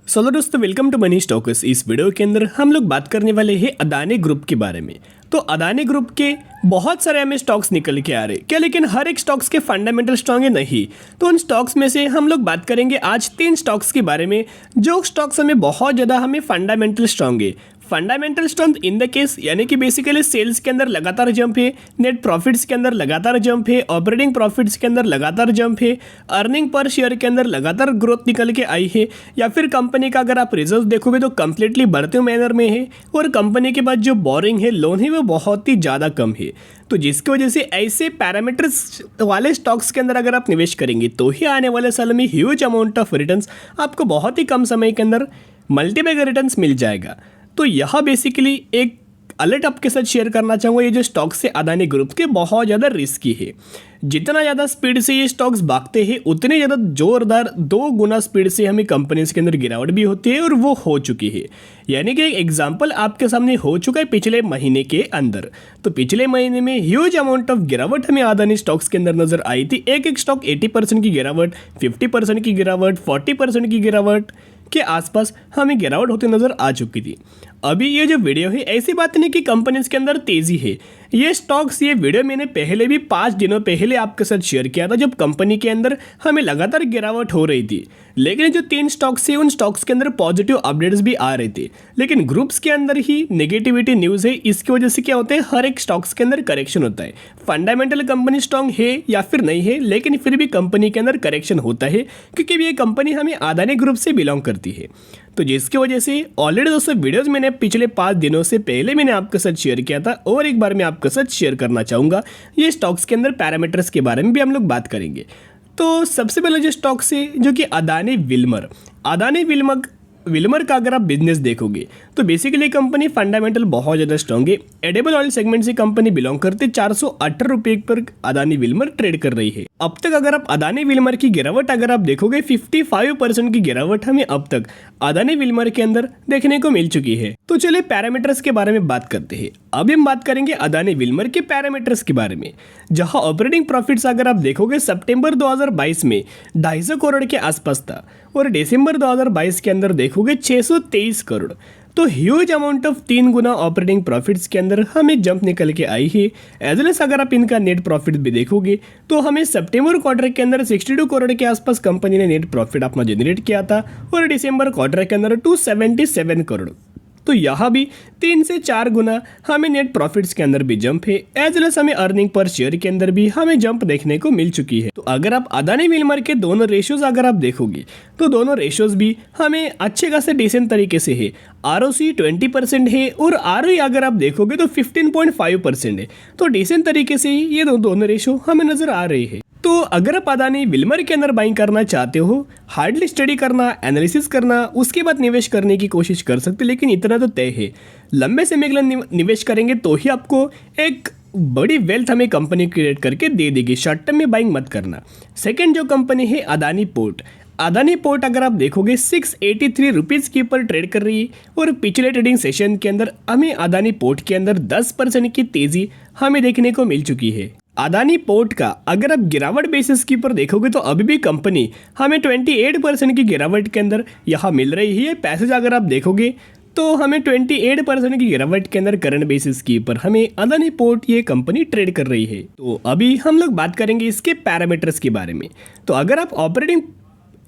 Solo दोस्तों, welcome to money stocks. इस video के अंदर हम लोग बात करने वाले हैं अदानी ग्रुप के बारे में। तो अदानी ग्रुप के बहुत सारे हमें स्टॉक्स निकल के आ रहे क्या, लेकिन हर एक स्टॉक्स के फंडामेंटल स्ट्रांग है नहीं। तो उन स्टॉक्स में से हम लोग बात करेंगे आज 3 स्टॉक्स के बारे में, जो स्टॉक्स हमें बहुत ज़्यादा हमें फंडामेंटल स्ट्रांग है। Fundamental strength in the case यानी कि बेसिकली सेल्स के अंदर लगातार जंप है, नेट प्रॉफिट्स के अंदर लगातार जंप है, ऑपरेटिंग प्रॉफिट्स के अंदर लगातार जंप है, अर्निंग पर शेयर के अंदर लगातार ग्रोथ निकल के आई है, या फिर कंपनी का अगर आप रिजल्ट देखोगे तो कंप्लीटली बढ़ते मैनर में है, और कंपनी के पास जो बोरिंग है, लोन है, वो बहुत ही ज़्यादा कम है। तो जिसकी वजह से ऐसे पैरामीटर्स वाले स्टॉक्स के अंदर अगर आप निवेश करेंगे तो ही आने वाले साल में ह्यूज अमाउंट ऑफ रिटर्न्स आपको बहुत ही कम समय के अंदर मल्टीबैग रिटर्न्स मिल जाएगा। तो यह बेसिकली एक अलर्ट आपके साथ शेयर करना चाहूँगा। ये जो स्टॉक्स है अदानी ग्रुप के बहुत ज़्यादा रिस्की है। जितना ज़्यादा स्पीड से ये स्टॉक्स भागते हैं उतने ज़्यादा जोरदार 2 गुना स्पीड से हमें कंपनीज के अंदर गिरावट भी होती है, और वो हो चुकी है। यानी कि एक एग्जाम्पल आपके सामने हो चुका है पिछले महीने के अंदर। तो पिछले महीने में ह्यूज अमाउंट ऑफ गिरावट हमें अदानी स्टॉक्स के अंदर नजर आई थी। एक स्टॉक 80% की गिरावट, 50% की गिरावट, 40% की गिरावट के आसपास हमें गिरावट होती नजर आ चुकी थी। अभी ये जो वीडियो है, ऐसी बात नहीं कि कंपनीज के अंदर तेजी है। ये स्टॉक्स, ये वीडियो मैंने पहले भी 5 दिनों पहले आपके साथ शेयर किया था, जब कंपनी के अंदर हमें लगातार गिरावट हो रही थी। लेकिन जो 3 स्टॉक्स है, उन स्टॉक्स के अंदर पॉजिटिव अपडेट्स भी आ रहे थे, लेकिन ग्रुप्स के अंदर ही नेगेटिविटी न्यूज़ है। इसकी वजह से क्या होता है, हर एक स्टॉक्स के अंदर करेक्शन होता है। फंडामेंटल कंपनी स्ट्रांग है या फिर नहीं है, लेकिन फिर भी कंपनी के अंदर करेक्शन होता है, क्योंकि ये कंपनी हमें अदानी ग्रुप से बिलोंग करती है। तो जिसकी वजह से ऑलरेडी दोस्तों वीडियोस मैंने पिछले 5 दिनों से पहले मैंने आपके साथ शेयर किया था, और एक बार मैं आपके साथ शेयर करना चाहूँगा। ये स्टॉक्स के अंदर पैरामीटर्स के बारे में भी हम लोग बात करेंगे। तो सबसे पहले जो स्टॉक्स है, जो कि अदानी विल्मर का अगर आप बिजनेस देखोगे तो बेसिकली कंपनी फंडामेंटल बहुत ज़्यादा स्ट्रॉन्ग है। एडिबल ऑयल सेगमेंट से कंपनी बिलोंग करते 418 रुपये पर अदानी विल्मर ट्रेड कर रही है। अब तक अगर आप अदानी विल्मर की गिरावट अगर आप देखोगे, 55% की गिरावट हमें अब तक अदानी विल्मर के अंदर देखने को मिल चुकी है। तो चलिए पैरामीटर्स के बारे में बात करते हैं। अभी हम बात करेंगे अदानी विल्मर के पैरामीटर्स के बारे में, जहां ऑपरेटिंग प्रॉफिट्स अगर आप देखोगे सितंबर 2022 में 250 करोड़ के आसपास था, और दिसंबर 2022 के अंदर देखोगे 623 करोड़। तो huge amount of 3 Guna operating profits के अंदर हमें जंप निकल के आई है। एज वेल एस अगर आप इनका नेट प्रॉफिट भी देखोगे तो हमें सितंबर क्वार्टर के अंदर 62 करोड़ के आसपास कंपनी ने नेट प्रॉफिट अपना जनरेट किया था, और दिसंबर क्वार्टर के अंदर 277 करोड़। तो यहाँ भी 3 से 4 गुना हमें नेट प्रॉफिट्स के अंदर भी जंप है। एज वेल एस हमें अर्निंग पर शेयर के अंदर भी हमें जंप देखने को मिल चुकी है। तो अगर आप अदानी विल्मर के दोनों रेशियोज अगर आप देखोगे तो दोनों रेशियोज भी हमें अच्छे खासे डिसेंट तरीके से है। ROC 20% है, और ROE अगर आप देखोगे तो 15.5% है। तो डिसेंट तरीके से ही ये दोनों रेशियो हमें नजर आ रही है। तो अगर आप अदानी विल्मर के अंदर बाइंग करना चाहते हो, हार्डली स्टडी करना, एनालिसिस करना, उसके बाद निवेश करने की कोशिश कर सकते, लेकिन इतना तो तय है, लंबे समय के लिए निवेश करेंगे तो ही आपको एक बड़ी वेल्थ हमें कंपनी क्रिएट करके दे देगी। शॉर्ट टर्म में बाइंग मत करना। सेकेंड जो कंपनी है अदानी पोर्ट अगर आप देखोगे 683 रुपीज़ के ऊपर ट्रेड कर रही है, और पिछले ट्रेडिंग सेशन के अंदर हमें अदानी पोर्ट के अंदर 10% की तेज़ी हमें देखने को मिल चुकी है। अदानी पोर्ट का अगर आप गिरावट बेसिस के ऊपर देखोगे तो अभी भी कंपनी हमें 28% की गिरावट के अंदर यहाँ मिल रही है। पैसेज अगर आप देखोगे तो हमें 28% की गिरावट के अंदर करंट बेसिस के ऊपर हमें अदानी पोर्ट ये कंपनी ट्रेड कर रही है। तो अभी हम लोग बात करेंगे इसके पैरामीटर्स के बारे में। तो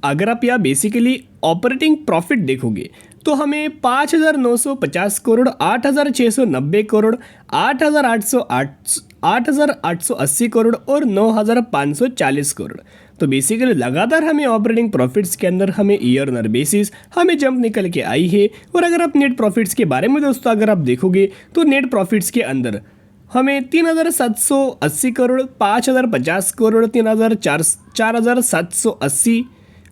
अगर आप यहाँ बेसिकली ऑपरेटिंग प्रॉफिट देखोगे तो हमें 5,950 करोड़, 8,690 करोड़, 8,880 करोड़ और 9,540 करोड़। तो बेसिकली लगातार हमें ऑपरेटिंग प्रॉफिट्स के अंदर हमें ईयर ऑन बेसिस हमें जंप निकल के आई है। और अगर आप नेट प्रॉफिट्स के बारे में दोस्तों अगर आप देखोगे तो नेट प्रॉफिट्स के अंदर हमें 3,780 करोड़, 5,050 करोड़, 4,780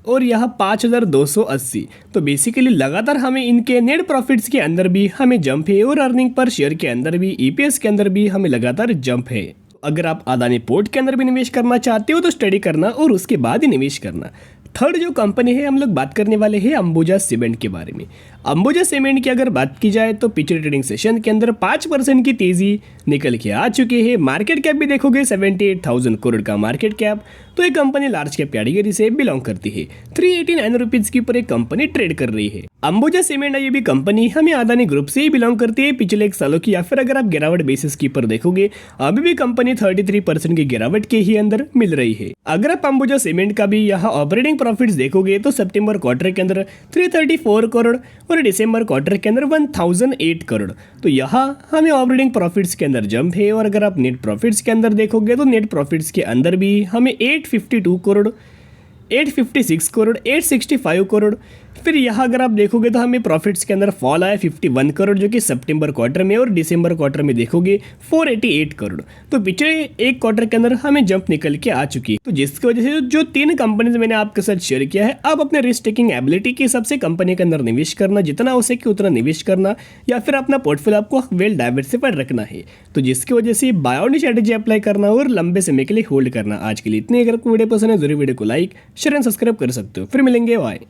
और यहाँ 5,280। तो बेसिकली लगातार हमें इनके नेट प्रॉफिट्स के अंदर भी हमें जंप है, और अर्निंग पर शेयर के अंदर भी, EPS के अंदर भी हमें लगातार जंप है। अगर आप अदानी पोर्ट के अंदर भी निवेश करना चाहते हो तो स्टडी करना और उसके बाद ही निवेश करना। थर्ड जो कंपनी है हम लोग बात करने वाले हैं अंबुजा सीमेंट के बारे में। अंबुजा सीमेंट की अगर बात की जाए तो पिछले ट्रेडिंग सेशन के अंदर 5% की तेज़ी निकल के आ चुके हैं। मार्केट कैप भी देखोगे 78,000 करोड़ का मार्केट कैप। तो ये कंपनी लार्ज कैप कैटेगरी से बिलोंग करती है। 389 रुपीज की पर एक कंपनी ट्रेड कर रही है। अंबुजा सीमेंट ये भी कंपनी हमें अदानी ग्रुप से ही बिलोंग करती है। पिछले 1 सालों की या फिर अगर आप गिरावट बेसिस की पर देखोगे अभी भी कंपनी 33% की गिरावट के ही अंदर मिल रही है। अगर आप अंबुजा सीमेंट का भी यहाँ ऑपरेटिंग प्रॉफिट्स देखोगे तो सितंबर क्वार्टर के अंदर 334 करोड़ और दिसंबर क्वार्टर के अंदर 1008 करोड़। तो यहाँ हमें ऑपरेटिंग प्रॉफिट्स के अंदर जंप है। और अगर आप नेट प्रॉफिट्स के अंदर देखोगे तो नेट प्रॉफिट्स के अंदर भी हमें 852 करोड़, 856 करोड़, 865 करोड़। फिर यहाँ अगर आप देखोगे तो हमें प्रॉफिट्स के अंदर फॉल आया 51 करोड़ जो कि सितंबर क्वार्टर में, और दिसंबर क्वार्टर में देखोगे 488 करोड़। तो पिछले एक क्वार्टर के अंदर हमें जंप निकल के आ चुकी है। तो जिसकी वजह से जो 3 कंपनीज मैंने आपके साथ शेयर किया है, अब अपने रिस्क टेकिंग एबिलिटी के हिसाब से कंपनी के अंदर निवेश करना, जितना हो सके उतना निवेश करना, या फिर अपना पोर्टफोलियो आपको वेल डाइवर्सिफाइड रखना है। तो जिसकी वजह से बाय ऑन स्ट्रेटेजी अप्लाई करना और लंबे समय के लिए होल्ड करना। आज के लिए इतने। अगर आपको वीडियो पसंद है जरूर वीडियो को लाइक, शेयर एंड सब्सक्राइब कर सकते हो। फिर मिलेंगे, बाय।